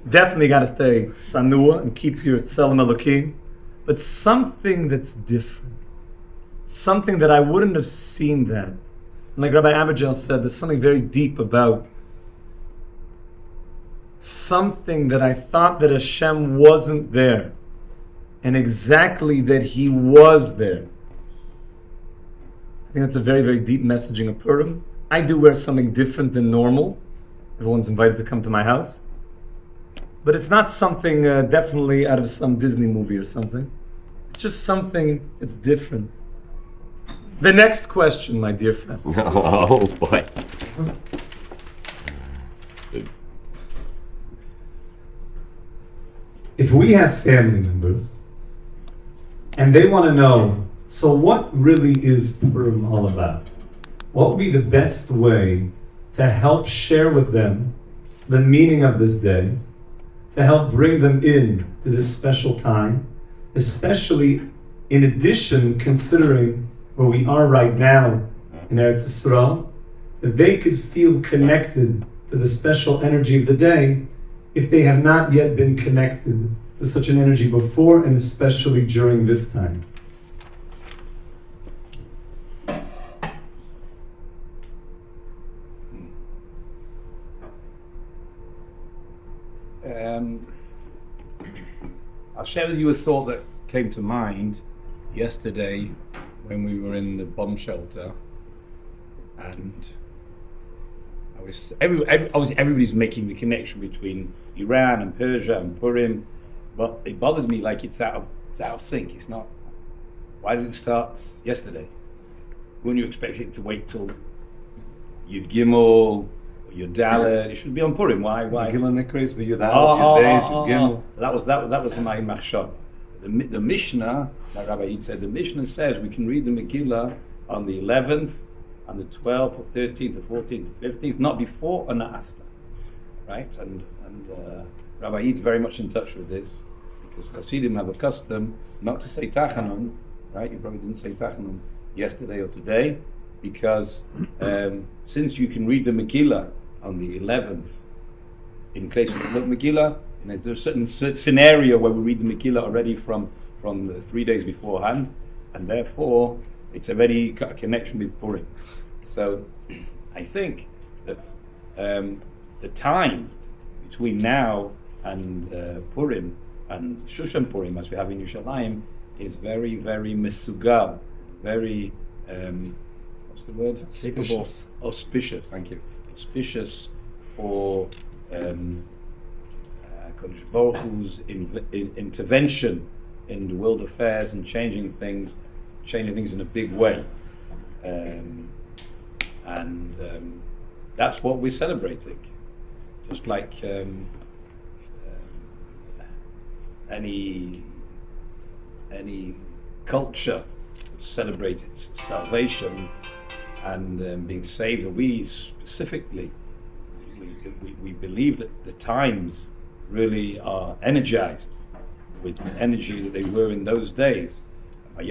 Definitely got to stay sanua and keep your tselem elokim, but something that's different. Something that I wouldn't have seen that. And like Rabbi Abergale said, there's something very deep about something that I thought that Hashem wasn't there, and exactly that He was there. I think that's a very, very deep messaging of Purim. I do wear something different than normal. Everyone's invited to come to my house. But it's not something definitely out of some Disney movie or something. It's just something that's different. The next question, my dear friends. Oh boy. If we have family members and they want to know, so what really is Purim all about? What would be the best way to help share with them the meaning of this day, to help bring them in to this special time, especially in addition, considering where we are right now in Eretz Yisrael, that they could feel connected to the special energy of the day if they have not yet been connected to such an energy before, and especially during this time. I'll share with you a thought that came to mind yesterday when we were in the bomb shelter, and everybody's making the connection between Iran and Persia and Purim, but it bothered me like it's out of sync. It's not. Why did it start yesterday? Wouldn't you expect it to wait till Yud Gimel? Your Dalet, it should be on Purim. Why? Megillah Nikris, but Yud Aleph, Yud Beis, Yud Gimel. That was my machshava. The Mishnah, like Rabbi Eade said, the Mishnah says we can read the Megillah on the 11th, on the 12th, or 13th, or 14th, or 15th, not before or not after, right? And Rabbi Eade's very much in touch with this, because Hasidim have a custom not to say Tachanun, right? You probably didn't say Tachanun yesterday or today, because since you can read the Megillah on the 11th, in case of the Megillah, there's a certain scenario where we read the Megillah already from the 3 days beforehand, and therefore it's already got a connection with Purim. So I think that the time between now and Purim and Shushan Purim, as we have in Yerushalayim, is very, very mesugal, very what's the word? Auspicious. Auspicious. Thank you. Auspicious for Kodesh Baruch Hu's intervention in the world affairs and changing things in a big way, and that's what we're celebrating. Just like any culture celebrates its salvation and being saved, or we specifically, we believe that the times really are energized with the energy that they were in those days. And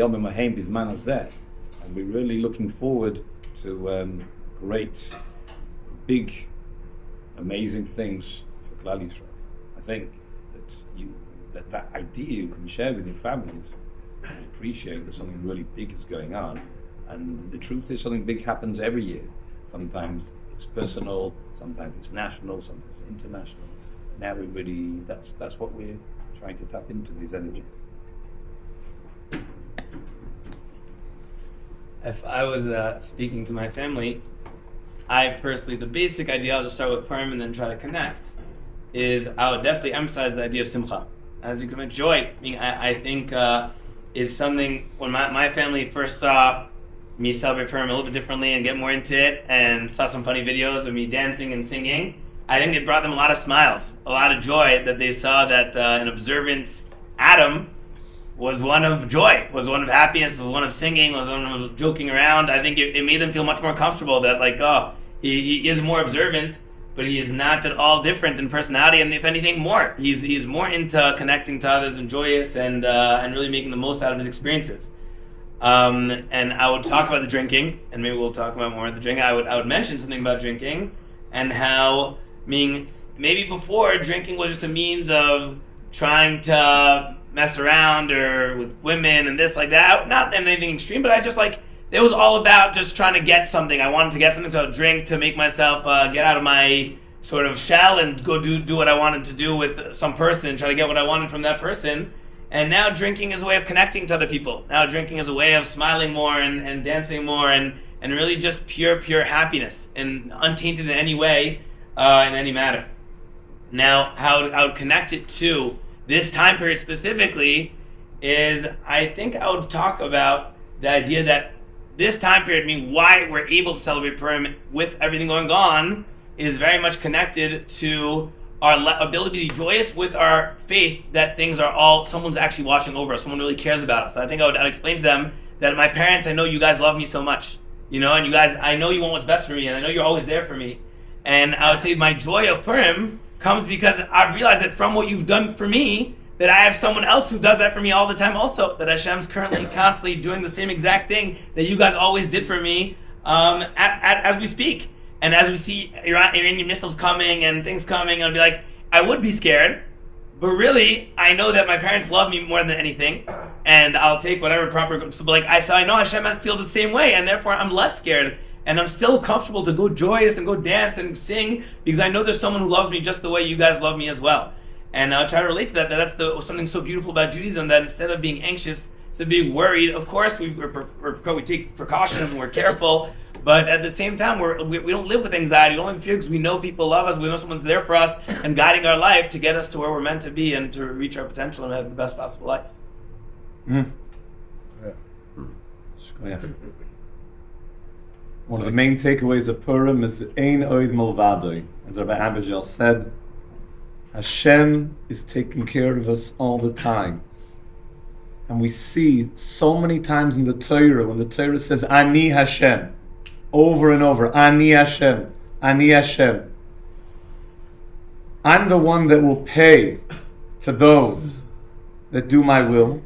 we're really looking forward to great, big, amazing things for Klal Yisrael. I think that that idea you can share with your families and appreciate that something really big is going on. And the truth is, something big happens every year. Sometimes it's personal, sometimes it's national, sometimes it's international. Now we really, that's what we're trying to tap into, these energies. If I was speaking to my family, I personally, the basic idea, I'll just start with Purim and then try to connect, is I would definitely emphasize the idea of simcha. As you can imagine, joy. I think is something when my family first saw me celebrate Purim a little bit differently and get more into it, and saw some funny videos of me dancing and singing. I think it brought them a lot of smiles, a lot of joy that they saw that an observant Adam was one of joy, was one of happiness, was one of singing, was one of joking around. I think it made them feel much more comfortable that he is more observant, but he is not at all different in personality, and if anything more. He's more into connecting to others and joyous and really making the most out of his experiences. And I would talk about the drinking, and maybe we'll talk about more of the drinking. I would mention something about drinking and how maybe before drinking was just a means of trying to mess around or with women and this like that. Not anything extreme, but I just it was all about just trying to get something. I wanted to get something, so I would drink to make myself get out of my sort of shell and go do what I wanted to do with some person, try to get what I wanted from that person. And now drinking is a way of connecting to other people. Now drinking is a way of smiling more and dancing more and really just pure happiness and untainted in any way, in any matter. Now, how I would connect it to this time period specifically is I think I would talk about the idea that this time period, why we're able to celebrate Purim with everything going on, is very much connected to our ability to be joyous with our faith that things are someone's actually watching over us, someone really cares about us. I think I'd explain to them that my parents, I know you guys love me so much, and you guys, I know you want what's best for me, and I know you're always there for me. And I would say my joy of Purim comes because I realize that from what you've done for me, that I have someone else who does that for me all the time also, that Hashem's currently constantly doing the same exact thing that you guys always did for me as we speak. And as we see Iranian missiles coming and things coming, I'll be like, I would be scared, but really, I know that my parents love me more than anything, and I'll take whatever proper. So I know Hashem feels the same way, and therefore I'm less scared, and I'm still comfortable to go joyous and go dance and sing because I know there's someone who loves me just the way you guys love me as well. And I'll try to relate to that. That's something so beautiful about Judaism, that instead of being anxious, instead of being worried, of course we take precautions and we're careful. But at the same time, we don't live with anxiety. We don't live in fear because we know people love us. We know someone's there for us and guiding our life to get us to where we're meant to be and to reach our potential and have the best possible life. One of the main takeaways of Purim is Ein Oid Milvadoi. As Rabbi Abergale said, Hashem is taking care of us all the time. And we see so many times in the Torah, when the Torah says, Ani Hashem, over and over, Ani Hashem, Ani Hashem. I'm the one that will pay to those that do my will,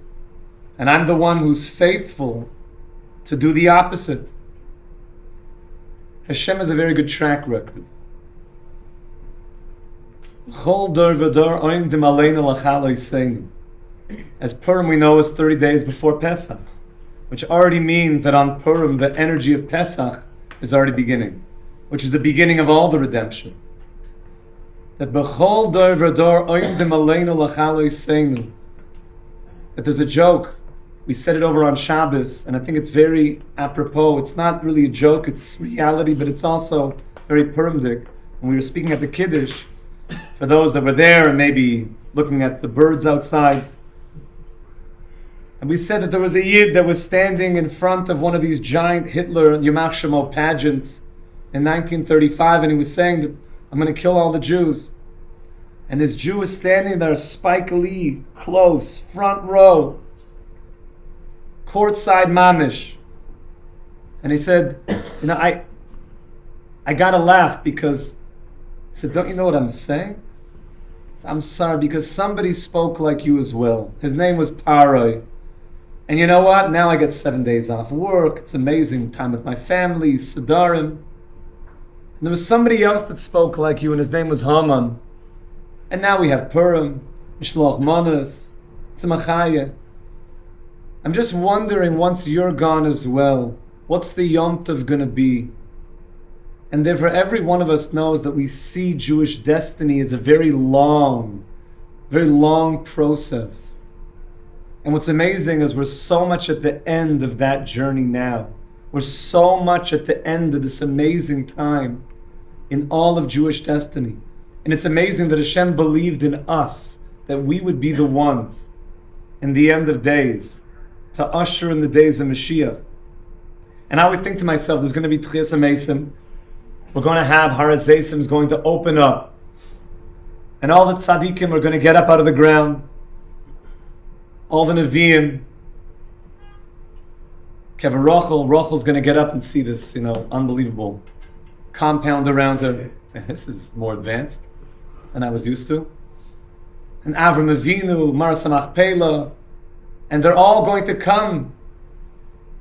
and I'm the one who's faithful to do the opposite. Hashem has a very good track record. As Purim we know is 30 days before Pesach, which already means that on Purim the energy of Pesach is already beginning, which is the beginning of all the redemption. That there's a joke. We said it over on Shabbos, and I think it's very apropos. It's not really a joke, it's reality, but it's also very Purimdik. When we were speaking at the Kiddush, for those that were there and maybe looking at the birds outside, and we said that there was a Yid that was standing in front of one of these giant Hitler Yamach Shemo pageants in 1935, and he was saying that I'm going to kill all the Jews. And this Jew was standing there, Spike Lee, close, front row, courtside mamish. And he said, I got to laugh because, he said, don't you know what I'm saying? Said, I'm sorry, because somebody spoke like you as well. His name was Paroi. And you know what? Now I get 7 days off work. It's amazing time with my family, Sidarim. And there was somebody else that spoke like you, and his name was Haman. And now we have Purim, Mishloach Manos, Tzemachaya. I'm just wondering, once you're gone as well, what's the Yom Tov going to be? And therefore, every one of us knows that we see Jewish destiny as a very long process. And what's amazing is we're so much at the end of that journey now. We're so much at the end of this amazing time in all of Jewish destiny. And it's amazing that Hashem believed in us, that we would be the ones in the end of days to usher in the days of Mashiach. And I always think to myself, there's going to be Tchias HaMesim. We're going to have Har HaZeisim is going to open up. And all the tzaddikim are going to get up out of the ground. All the Nevi'im. Kevin Rachel's going to get up and see this, unbelievable compound around her. This is more advanced than I was used to. And Avram Avinu, Maras HaMachpelah, and they're all going to come.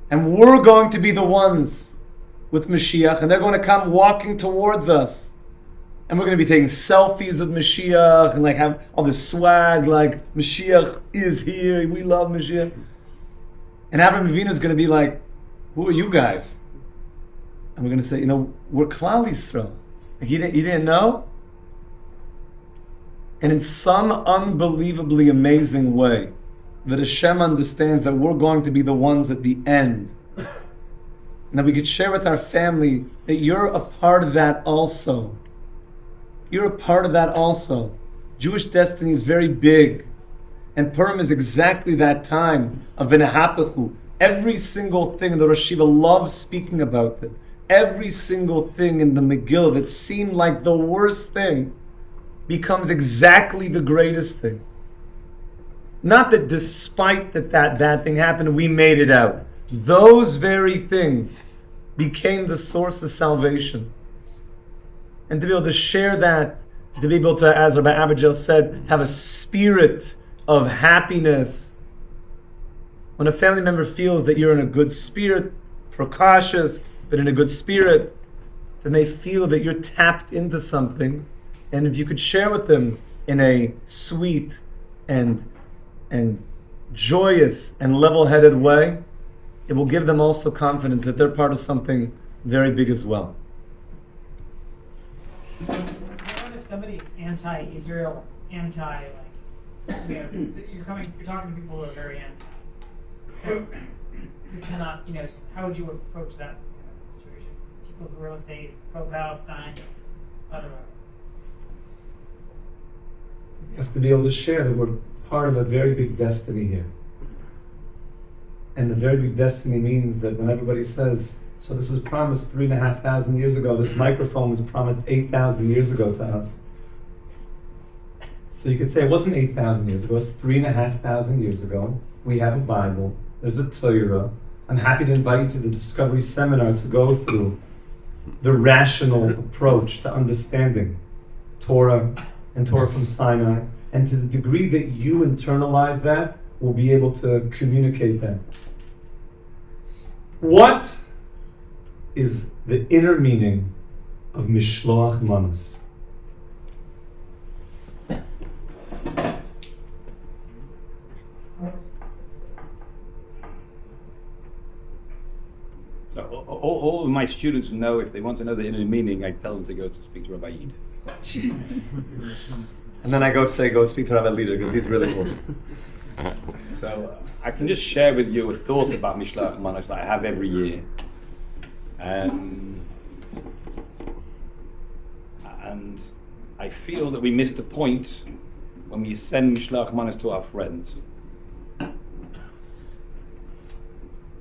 And we're going to be the ones with Mashiach, and they're going to come walking towards us. And we're going to be taking selfies with Mashiach, and have all this swag, like Mashiach is here, we love Mashiach. And Avram Avinu is going to be like, who are you guys? And we're going to say, we're Klal Yisrael. You didn't know? And in some unbelievably amazing way, that Hashem understands that we're going to be the ones at the end. And that we could share with our family that you're a part of that also. You're a part of that also. Jewish destiny is very big. And Purim is exactly that time of V'nehapechu. Every single thing, the Rosh Yeshiva loves speaking about it. Every single thing in the Megillah that seemed like the worst thing becomes exactly the greatest thing. Not that despite that bad thing happened, we made it out. Those very things became the source of salvation. And to be able to share that, to be able to, as Rabbi Abergale said, have a spirit of happiness. When a family member feels that you're in a good spirit, precautious, but in a good spirit, then they feel that you're tapped into something. And if you could share with them in a sweet and joyous and level-headed way, it will give them also confidence that they're part of something very big as well. What if somebody's anti-Israel, you're talking to people who are very anti. So this is not, how would you approach that kind of situation? People who are, let's say, pro-Palestine, otherwise. You have to be able to share that we're part of a very big destiny here. And the very big destiny means that when everybody says, so this was promised 3,500 years ago, this microphone was promised 8,000 years ago to us. So you could say it wasn't 8,000 years ago, it's 3,500 years ago. We have a Bible, there's a Torah. I'm happy to invite you to the Discovery Seminar to go through the rational approach to understanding Torah and Torah from Sinai. And to the degree that you internalize that, we'll be able to communicate that. What is the inner meaning of Mishloach Manos? So all of my students know, if they want to know the inner meaning, I tell them to go to speak to Rabbi Eade. And then I go speak to Rabbi Leader, because he's really cool. So I can just share with you a thought about Mishloach Manos that I have every year. And I feel that we missed the point when we send Mishloach Manos to our friends.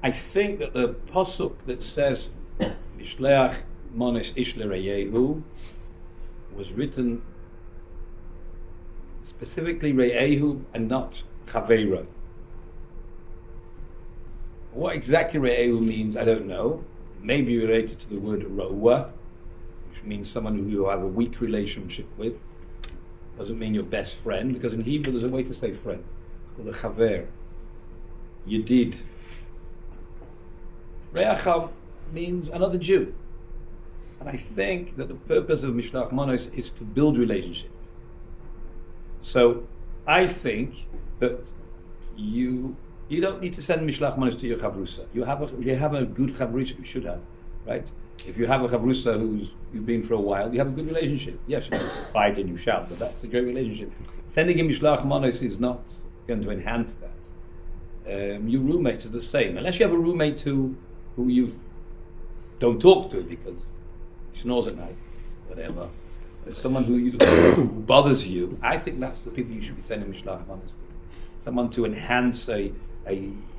I think that the pasuk that says Mishloach Manos ish l'reyehu was written specifically Re'ehu and not Chaveiro. What exactly Re'ehu means, I don't know. Maybe related to the word Ro'ua, which means someone who you have a weak relationship with. Doesn't mean your best friend, because in Hebrew there's a way to say friend. It's called a Chaver. Yedid. Re'acham means another Jew. And I think that the purpose of Mishloach Manos is to build relationship. So I think that you don't need to send Mishloach Manos to your Chavrusa. You have a good Chavrusa, you should have, right? If you have a Chavrusa you've been for a while, you have a good relationship. Yes, you fight and you shout, but that's a great relationship. Sending him Mishloach Manos is not going to enhance that. Your roommates are the same, unless you have a roommate who you don't talk to because he snores at night, whatever. someone who bothers you, I think that's the people you should be sending Mishlach Manos to. Someone to enhance a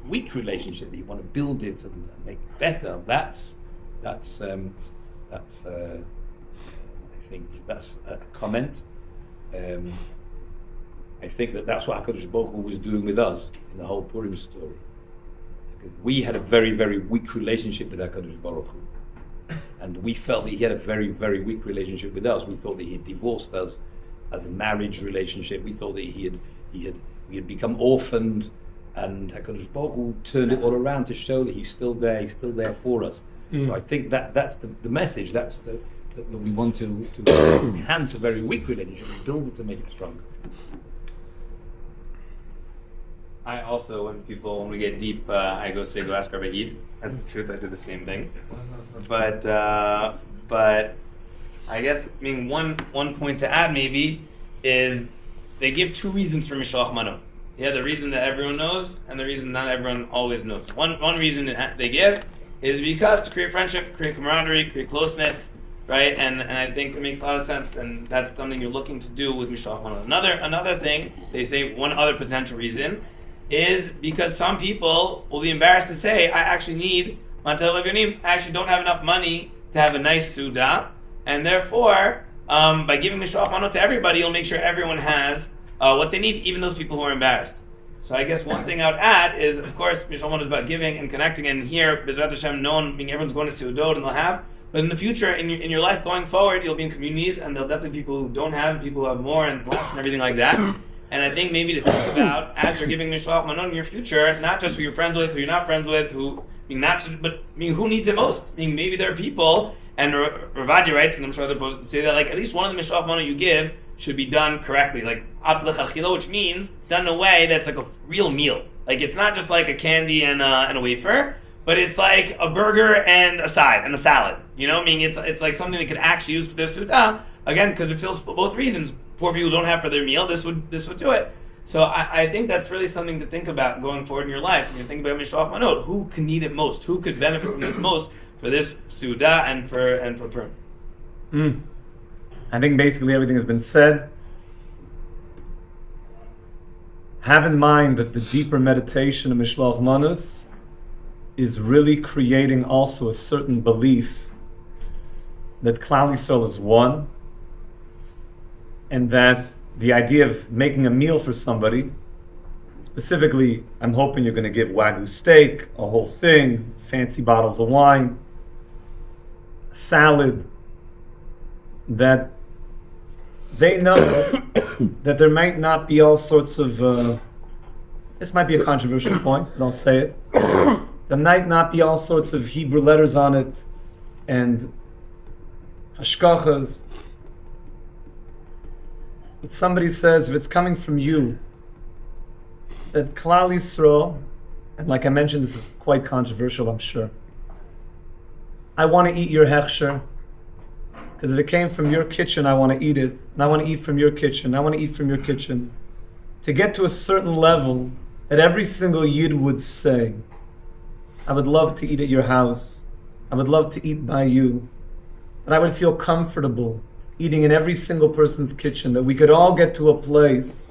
weak relationship that you want to build it and make better. That's I think that's a comment. I think that's what HaKadosh Baruch Hu was doing with us in the whole Purim story. We had a very, very weak relationship with HaKadosh Baruch Hu. And we felt that he had a very, very weak relationship with us. We thought that he had divorced us as a marriage relationship. We thought that we had become orphaned, and HaKadosh Baruch Hu turned it all around to show that he's still there for us. So I think that's the message. That's that we want to enhance a very weak relationship and build it to make it stronger. I also, when we get deep, I go ask Rabbi Eade. That's the truth. I do the same thing. But I guess one point to add maybe is they give two reasons for Mishloach Mano. Yeah, the reason that everyone knows and the reason not everyone always knows. One reason that they give is because to create friendship, create camaraderie, create closeness, right? And I think it makes a lot of sense, and that's something you're looking to do with Mishloach Mano. Another thing, they say one other potential reason is because some people will be embarrassed to say, I actually need Mantel Levyonim, I actually don't have enough money to have a nice Suda, and therefore, by giving Mishloach Mano to everybody, you'll make sure everyone has what they need, even those people who are embarrassed. So I guess one thing I would add is, of course, Mishloach Mano is about giving and connecting, and here, B'ezrat Hashem, everyone's going to Seudot and they'll have, but in the future, in your life going forward, you'll be in communities, and there'll definitely be people who don't have, people who have more and less and everything like that. And I think maybe to think about, as you're giving Mishloach Mano in your future, not just who you're friends with, who you're not friends with, who needs it most. Maybe there are people, and Ravadi writes, and I'm sure other posts say that, at least one of the Mishloach Mano you give should be done correctly, which means done in a way that's like a real meal. It's not just like a candy and a wafer, but it's like a burger and a side and a salad. It's like something they could actually use for their Suda. Again, because it fills for both reasons. Poor people don't have for their meal, this would do it. So I think that's really something to think about going forward in your life. When you think about Mishloach Manot, who can need it most? Who could benefit from this most for this Suda and for Purim? I think basically everything has been said. Have in mind that the deeper meditation of Mishloach Manos is really creating also a certain belief that Klal Yisrael is one, and that the idea of making a meal for somebody, specifically, I'm hoping you're going to give Wagyu steak, a whole thing, fancy bottles of wine, a salad, that they know that there might not be all sorts of, this might be a controversial point, but I'll say it. There might not be all sorts of Hebrew letters on it and hashgachas. But somebody says, if it's coming from you, that Klal Yisrael, and like I mentioned, this is quite controversial, I'm sure. I want to eat your hechsher, because if it came from your kitchen, I want to eat it, and I want to eat from your kitchen, I want to eat from your kitchen. To get to a certain level that every single Yid would say, I would love to eat at your house, I would love to eat by you, and I would feel comfortable eating in every single person's kitchen, that we could all get to a place,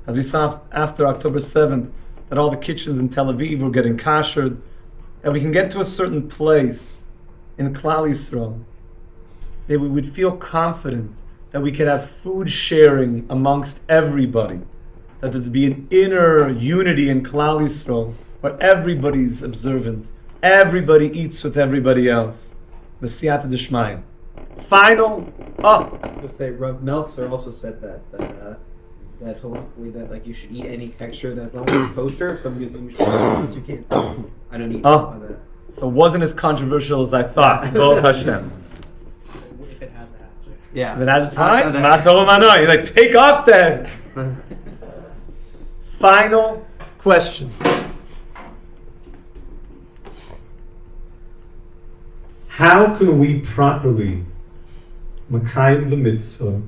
as we saw after October 7th, that all the kitchens in Tel Aviv were getting kashered, that we can get to a certain place in Klal Yisrael, that we would feel confident that we could have food sharing amongst everybody, that there would be an inner unity in Klal Yisrael, where everybody's observant, everybody eats with everybody else. B'siyata d'shmayim. Final. I was gonna say, Rav Meltzer also said that hopefully that you should eat any texture that's not kosher. If somebody's eating mushrooms, you can't say I don't eat that. So it wasn't as controversial as I thought. Baruch Hashem. If it has a hatchet. Yeah. If it has fine. Not Torah. You're take off that. Final question. How can we properly Makayim the mitzvah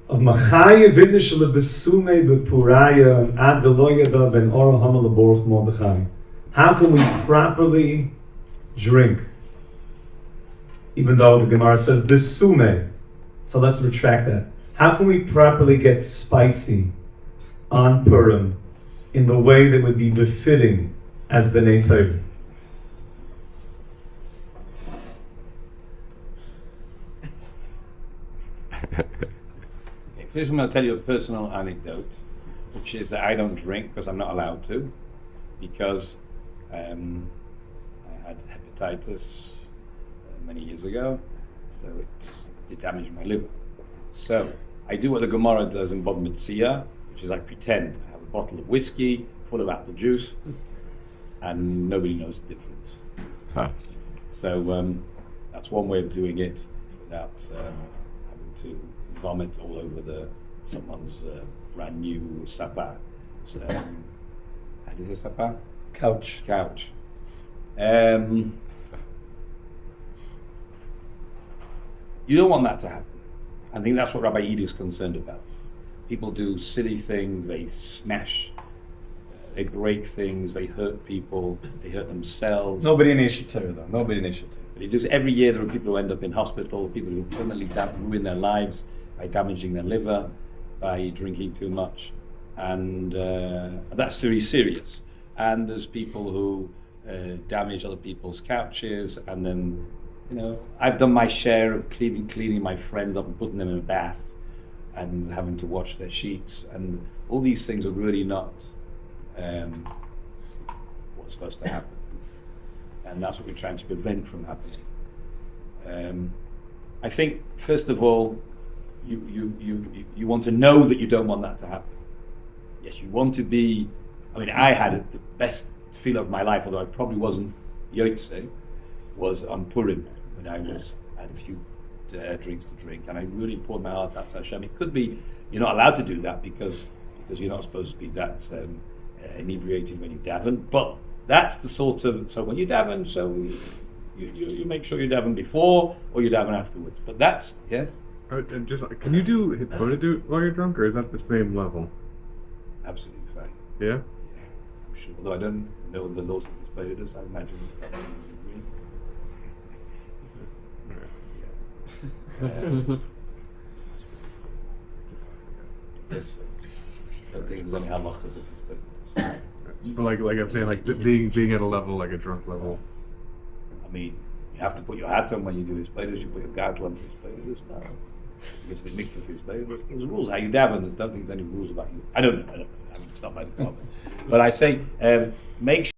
of Machayev Vidish lebesume bepuraya ad deloyada ben oraham leborach Mordechai? How can we properly drink? Even though the Gemara says besume, So let's retract that. How can we properly get spicy on Purim in the way that would be befitting as B'nai Torah? First, I'm going to tell you a personal anecdote, which is that I don't drink because I'm not allowed to, because I had hepatitis many years ago, so it did damage my liver. So I do what the Gemara does in Bava Metzia, which is I pretend I have a bottle of whiskey full of apple juice, and nobody knows the difference. Huh. So that's one way of doing it without having to vomit all over someone's brand new sapa. So, how do you say sapa? Couch. Couch. You don't want that to happen. I think that's what Rabbi Eade is concerned about. People do silly things, they smash, they break things, they hurt people, they hurt themselves. Nobody in Aish HaTorah though. Nobody in Aish HaTorah. But he does every year. There are people who end up in hospital, people who permanently ruin their lives by damaging their liver, by drinking too much, and that's very serious. And there's people who damage other people's couches, and then, you know, I've done my share of cleaning my friends up and putting them in a bath, and having to wash their sheets, and all these things are really not what's supposed to happen. And that's what we're trying to prevent from happening. I think, first of all, you want to know that you don't want that to happen. Yes, you want to be. I mean, I had the best feel of my life, although I probably wasn't Yotze, was on Purim when I had a few drinks to drink, and I really poured my heart out to Hashem. It could be you're not allowed to do that because you're not supposed to be that inebriated when you daven, but that's the sort of, so when you daven, so you make sure you daven before or you daven afterwards. But that's, yes? And just can you do it while you're drunk, or is that the same level? Absolutely fine. Yeah? Yeah, I'm sure. Although I don't know the laws of this, I imagine. Yes. I don't think there's any halachas of this. But like I'm saying, like being at a level, like a drunk level. I mean, you have to put your hat on when you do his players. You put your gargle on for his players. No. You get to the mikveh for his players. There's rules. How you daven, I don't think there's any rules about you. I don't know. I mean, it's not my department. But I say, make sure